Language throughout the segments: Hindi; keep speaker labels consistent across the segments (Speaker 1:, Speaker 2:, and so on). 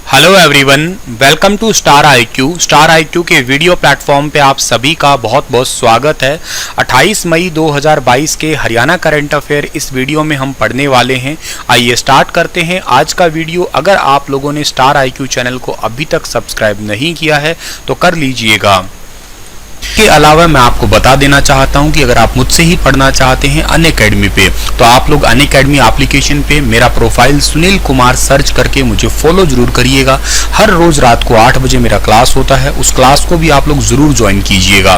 Speaker 1: Hello everyone, welcome to star IQ के वीडियो प्लेटफॉर्म पे आप सभी का बहुत बहुत स्वागत है। 28 मई 2022 के हरियाणा करंट अफेयर इस वीडियो में हम पढ़ने वाले हैं। आइए स्टार्ट करते हैं आज का वीडियो। अगर आप लोगों ने स्टार आईक्यू चैनल को अभी तक सब्सक्राइब नहीं किया है तो कर लीजिएगा। इसके अलावा मैं आपको बता देना चाहता हूं कि अगर आप मुझसे ही पढ़ना चाहते हैं अनअकैडमी पे तो आप लोग अनअकैडमी एप्लीकेशन पे मेरा प्रोफाइल सुनील कुमार सर्च करके मुझे फॉलो जरूर करिएगा। हर रोज रात को 8 बजे मेरा क्लास होता है, उस क्लास को भी आप लोग जरूर ज्वाइन कीजिएगा।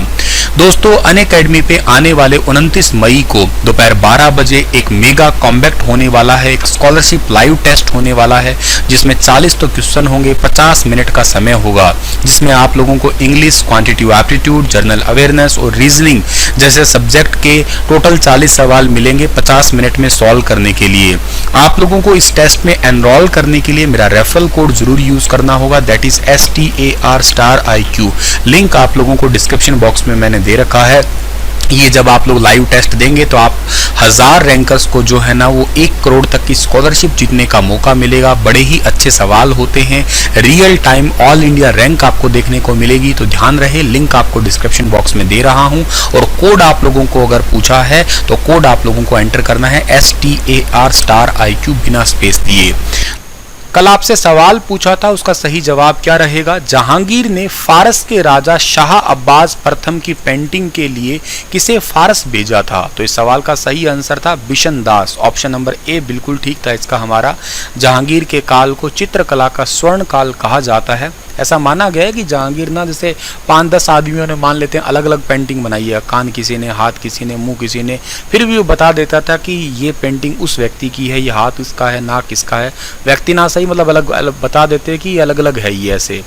Speaker 1: दोस्तों, अनअकैडमी पे आने वाले 29 मई को दोपहर 12 बजे एक मेगा कॉम्बैक्ट होने वाला है, एक स्कॉलरशिप लाइव टेस्ट होने वाला है जिसमें 40 तो क्वेश्चन होंगे, 50 मिनट का समय होगा, जिसमें आप लोगों को English, quantitative aptitude, general awareness और रीजनिंग जैसे सब्जेक्ट के टोटल 40 सवाल मिलेंगे 50 मिनट में सॉल्व करने के लिए। आप लोगों को इस टेस्ट में एनरोल करने के लिए मेरा रेफरल कोड जरूर यूज करना होगा, that is STAR star IQ। Link आप लोगों को डिस्क्रिप्शन बॉक्स में मैंने दे रखा है। ये जब आप लोग लाइव टेस्ट देंगे तो आप 1000 रैंकर्स को जो है ना वो 1 करोड़ तक की स्कॉलरशिप जीतने का मौका मिलेगा। बड़े ही अच्छे सवाल होते हैं, real time all India rank आपको देखने को मिलेगी। तो ध्यान रहे, लिंक आपको डिस्क्रिप्शन बॉक्स में दे रहा हूं और कोड आप लोगों को अगर पूछा है तो कोड आप लोगों को एंटर करना है STAR स्टार IQ बिना स्पेस दिए। कल आपसे सवाल पूछा था, उसका सही जवाब क्या रहेगा? जहांगीर ने फारस के राजा शाह अब्बास प्रथम की पेंटिंग के लिए किसे फारस भेजा था? तो इस सवाल का सही आंसर था बिशन दास। ऑप्शन नंबर ए बिल्कुल ठीक था इसका हमारा। जहांगीर के काल को चित्रकला का स्वर्ण काल कहा जाता है। ऐसा माना गया है कि जहांगीर ना जैसे 5-10 आदमियों ने मान लेते हैं अलग अलग पेंटिंग बनाई है, कान किसी ने, हाथ किसी ने, मुंह किसी ने, फिर भी वो बता देता था कि ये पेंटिंग उस व्यक्ति की है, ये हाथ इसका है, नाक किसका है। व्यक्ति ना सही मतलब अलग अलग बता देते हैं कि ये अलग अलग है ये ऐसे।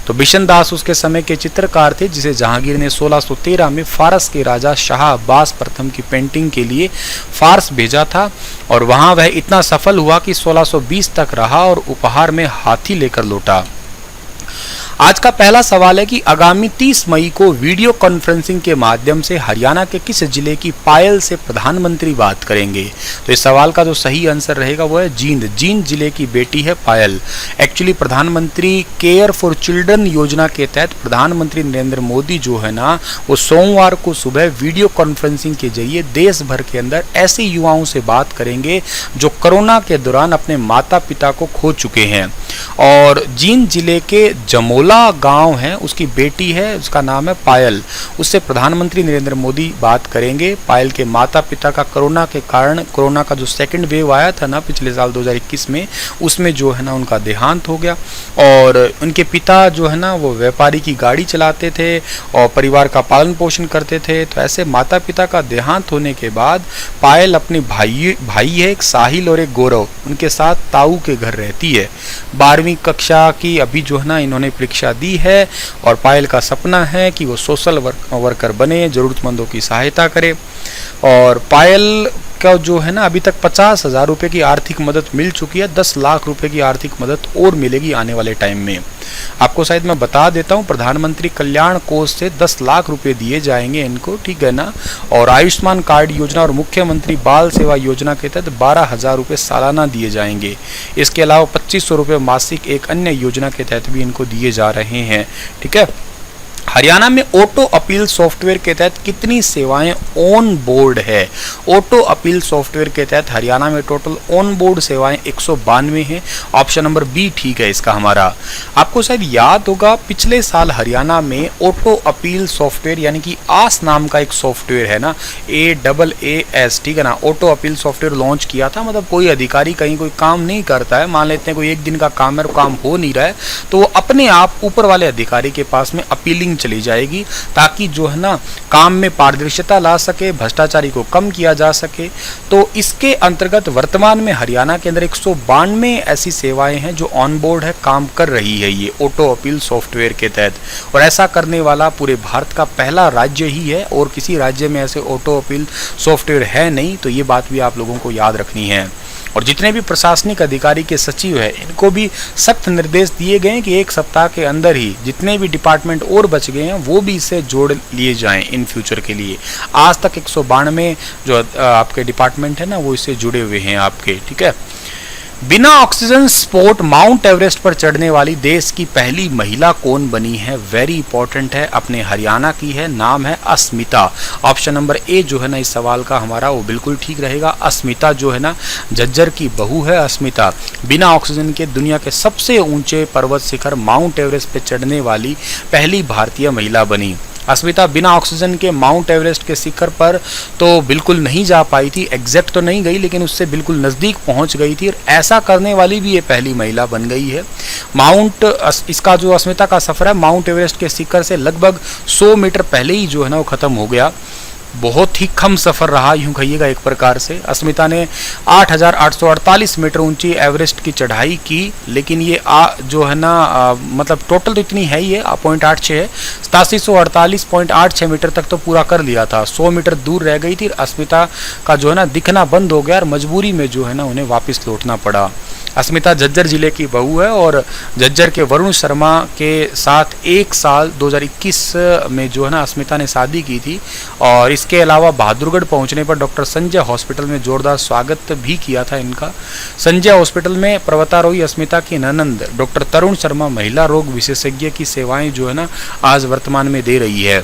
Speaker 1: तो बिशन दास उसके समय के चित्रकार थे जिसे जहांगीर ने 1613 में फारस के राजा शाह अब्बास प्रथम की पेंटिंग के लिए फारस भेजा था और वहां वह इतना सफल हुआ कि 1620 तक रहा और उपहार में हाथी लेकर लौटा। आज का पहला सवाल है कि आगामी 30 मई को वीडियो कॉन्फ्रेंसिंग के माध्यम से हरियाणा के किस जिले की पायल से प्रधानमंत्री बात करेंगे? तो इस सवाल का जो सही आंसर रहेगा वो है जींद। जींद जिले की बेटी है पायल। एक्चुअली प्रधानमंत्री केयर फॉर चिल्ड्रन योजना के तहत प्रधानमंत्री नरेंद्र मोदी जो है ना वो सोमवार को सुबह वीडियो कॉन्फ्रेंसिंग के जरिए देश भर के अंदर ऐसे युवाओं से बात करेंगे जो कोरोना के दौरान अपने माता पिता को खो चुके हैं। और जींद जिले के जमोला गांव है, उसकी बेटी है, उसका नाम है पायल। उससे प्रधानमंत्री नरेंद्र मोदी बात करेंगे। पायल के माता पिता का कोरोना के कारण, कोरोना का जो सेकंड वेव आया था ना पिछले साल 2021 में, उसमें जो है ना उनका देहांत हो गया। और उनके पिता जो है ना वो व्यापारी की गाड़ी चलाते थे और परिवार का पालन पोषण करते थे। तो ऐसे माता पिता का देहांत होने के बाद पायल अपने भाई है एक साहिल और एक गौरव, उनके साथ ताऊ के घर रहती है। 12वीं कक्षा की अभी जो है ना इन्होंने परीक्षा दी है और पायल का सपना है कि वो सोशल वर्कर बने, जरूरतमंदों की सहायता करे। और पायल का जो है ना अभी तक 50,000 रुपये की आर्थिक मदद मिल चुकी है, 10 लाख रुपए की आर्थिक मदद और मिलेगी आने वाले टाइम में। आपको शायद मैं बता देता हूँ, प्रधानमंत्री कल्याण कोष से 10 लाख रुपए दिए जाएंगे इनको, ठीक है ना। और आयुष्मान कार्ड योजना और मुख्यमंत्री बाल सेवा योजना के तहत 12,000 रुपये सालाना दिए जाएंगे। इसके अलावा 2500 रुपये मासिक एक अन्य योजना के तहत भी इनको दिए जा रहे हैं, ठीक है। हरियाणा में ऑटो अपील सॉफ्टवेयर के तहत कितनी सेवाएं ऑन बोर्ड है? ऑटो अपील सॉफ्टवेयर के तहत हरियाणा में टोटल ऑन बोर्ड सेवाएं 192 हैं। ऑप्शन नंबर बी ठीक है इसका हमारा। आपको शायद याद होगा पिछले साल हरियाणा में ऑटो अपील सॉफ्टवेयर यानी कि आस नाम का एक सॉफ्टवेयर है ना, AAAS, ठीक है ना, ऑटो अपील सॉफ्टवेयर लॉन्च किया था। मतलब कोई अधिकारी कहीं कोई काम नहीं करता है, मान लेते हैं कोई एक दिन का काम है और काम हो नहीं रहा है, तो वो अपने आप ऊपर वाले अधिकारी के पास में अपीलिंग चली जाएगी ताकि जो है ना काम में पारदर्शिता ला सके, भ्रष्टाचारी को कम किया जा सके। तो इसके अंतर्गत वर्तमान में हरियाणा के अंदर 192 ऐसी सेवाएं हैं जो ऑन बोर्ड है, काम कर रही है ये ऑटो अपील सॉफ्टवेयर के तहत। और ऐसा करने वाला पूरे भारत का पहला राज्य ही है और किसी राज्य में ऐसे ऑटो अपील सॉफ्टवेयर है नहीं। तो ये बात भी आप लोगों को याद रखनी है। और जितने भी प्रशासनिक अधिकारी के सचिव है इनको भी सख्त निर्देश दिए गए हैं कि 1 सप्ताह के अंदर ही जितने भी डिपार्टमेंट और बच गए हैं वो भी इससे जोड़ लिए जाएं इन फ्यूचर के लिए। आज तक 192 जो आपके डिपार्टमेंट है ना वो इससे जुड़े हुए हैं आपके, ठीक है। बिना ऑक्सीजन स्पोर्ट माउंट एवरेस्ट पर चढ़ने वाली देश की पहली महिला कौन बनी है? वेरी इंपॉर्टेंट है, अपने हरियाणा की है, नाम है अस्मिता। ऑप्शन नंबर ए जो है ना इस सवाल का हमारा वो बिल्कुल ठीक रहेगा। अस्मिता जो है ना झज्जर की बहू है। अस्मिता बिना ऑक्सीजन के दुनिया के सबसे ऊंचे पर्वत शिखर माउंट एवरेस्ट पर चढ़ने वाली पहली भारतीय महिला बनी। अस्मिता बिना ऑक्सीजन के माउंट एवरेस्ट के शिखर पर तो बिल्कुल नहीं जा पाई थी, एग्जैक्ट तो नहीं गई लेकिन उससे बिल्कुल नज़दीक पहुंच गई थी, और ऐसा करने वाली भी ये पहली महिला बन गई है। इसका जो अस्मिता का सफ़र है माउंट एवरेस्ट के शिखर से लगभग 100 मीटर पहले ही जो है ना वो ख़त्म हो गया। बहुत ही कम सफ़र रहा यूँ कहिएगा एक प्रकार से। अस्मिता ने 8,848 मीटर ऊंची एवरेस्ट की चढ़ाई की, लेकिन ये जो है ना मतलब टोटल तो इतनी है ही है 0.86 है, 8748.86 मीटर तक तो पूरा कर लिया था। 100 मीटर दूर रह गई थी। अस्मिता का जो है ना दिखना बंद हो गया और मजबूरी में जो है ना उन्हें वापस लौटना पड़ा। अस्मिता झज्जर जिले की बहू है और झज्जर के वरुण शर्मा के साथ 1 साल 2021 में जो है ना अस्मिता ने शादी की थी, और इसके अलावा बहादुरगढ़ पहुंचने पर डॉक्टर संजय हॉस्पिटल में जोरदार स्वागत भी किया था इनका। संजय हॉस्पिटल में पर्वतारोही अस्मिता की ननंद डॉक्टर तरुण शर्मा महिला रोग विशेषज्ञ की सेवाएं जो है ना आज वर्तमान में दे रही है।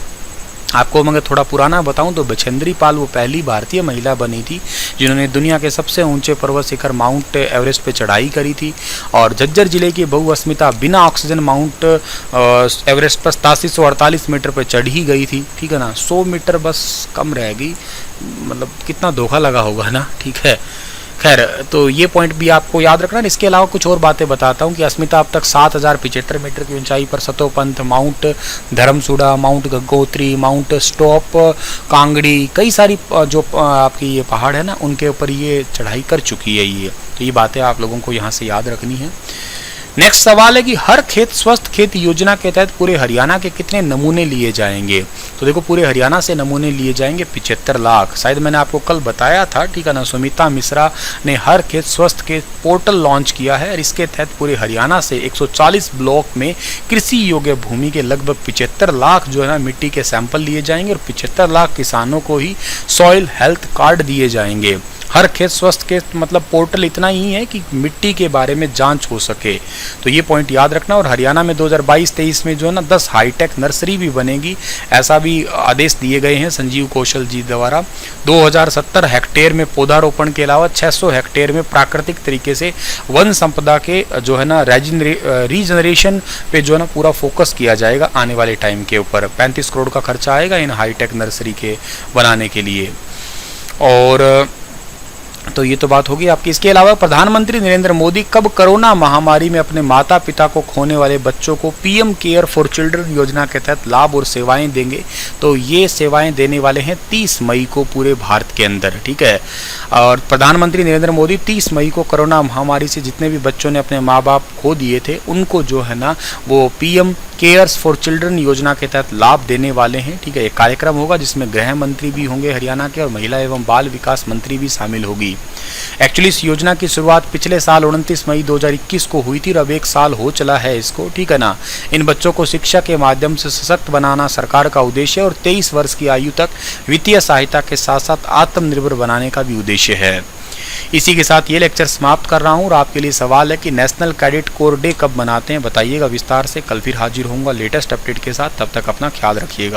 Speaker 1: आपको मगर थोड़ा पुराना बताऊं तो बछेंद्री पाल वो पहली भारतीय महिला बनी थी जिन्होंने दुनिया के सबसे ऊंचे पर्वत शिखर माउंट एवरेस्ट पे चढ़ाई करी थी। और झज्जर जिले की बहू अस्मिता बिना ऑक्सीजन माउंट एवरेस्ट पर 8748 मीटर पर चढ़ ही गई थी, ठीक है ना। 100 मीटर बस कम रह गई, मतलब कितना धोखा लगा होगा ना, ठीक है। खैर, तो ये पॉइंट भी आपको याद रखना। इसके अलावा कुछ और बातें बताता हूँ कि अस्मिता अब तक 7075 मीटर की ऊंचाई पर Satopanth, mount Dharmasura, mount Gangotri, mount स्टॉप, कांगड़ी, कई सारी जो आपकी ये पहाड़ है ना उनके ऊपर ये चढ़ाई कर चुकी है ये। तो ये बातें आप लोगों को यहाँ से याद रखनी है। नेक्स्ट सवाल है कि हर खेत स्वस्थ खेत योजना के तहत पूरे हरियाणा के कितने नमूने लिए जाएंगे? तो देखो पूरे हरियाणा से नमूने लिए जाएंगे 75 लाख। शायद मैंने आपको कल बताया था, ठीक है ना। सुमिता मिश्रा ने हर खेत स्वस्थ खेत पोर्टल लॉन्च किया है और इसके तहत पूरे हरियाणा से 140 ब्लॉक में कृषि योग्य भूमि के लगभग 75 लाख जो है ना मिट्टी के सैंपल लिए जाएंगे और 75 लाख किसानों को ही सॉइल हेल्थ कार्ड दिए जाएंगे। हर खेत स्वस्थ खेत मतलब पोर्टल इतना ही है कि मिट्टी के बारे में जांच हो सके, तो ये पॉइंट याद रखना। और हरियाणा में 2022-23 में जो है ना 10 हाईटेक नर्सरी भी बनेगी, ऐसा भी आदेश दिए गए हैं संजीव कौशल जी द्वारा। 2070 हेक्टेयर में पौधारोपण के अलावा 600 हेक्टेयर में प्राकृतिक तरीके से वन संपदा के जो है ना रीजनरेशन पे जो है ना पूरा फोकस किया जाएगा आने वाले टाइम के ऊपर। 35 करोड़ का खर्चा आएगा इन हाईटेक नर्सरी के बनाने के लिए। और तो ये तो बात होगी आपकी। इसके अलावा प्रधानमंत्री नरेंद्र मोदी कब कोरोना महामारी में अपने माता पिता को खोने वाले बच्चों को पीएम केयर फॉर चिल्ड्रन योजना के तहत लाभ और सेवाएं देंगे? तो ये सेवाएं देने वाले हैं 30 मई को पूरे भारत के अंदर, ठीक है। और प्रधानमंत्री नरेंद्र मोदी 30 मई को कोरोना महामारी से जितने भी बच्चों ने अपने माँ बाप खो दिए थे उनको जो है ना वो पीएम केयर्स फॉर चिल्ड्रन योजना के तहत लाभ देने वाले हैं, ठीक है। एक कार्यक्रम होगा जिसमें गृह मंत्री भी होंगे हरियाणा के और महिला एवं बाल विकास मंत्री भी शामिल होगी। एक्चुअली इस योजना की शुरुआत पिछले साल 29 मई 2021 को हुई थी और अब 1 साल हो चला है इसको, ठीक है ना। इन बच्चों को शिक्षा के माध्यम से सशक्त बनाना सरकार का उद्देश्य है और 23 वर्ष की आयु तक वित्तीय सहायता के साथ साथ आत्मनिर्भर बनाने का भी उद्देश्य है। इसी के साथ ये लेक्चर समाप्त कर रहा हूँ और आपके लिए सवाल है कि नेशनल कैडेट कोर डे कब मनाते हैं, बताइएगा विस्तार से। कल फिर हाजिर होऊंगा लेटेस्ट अपडेट के साथ, तब तक अपना ख्याल रखिएगा।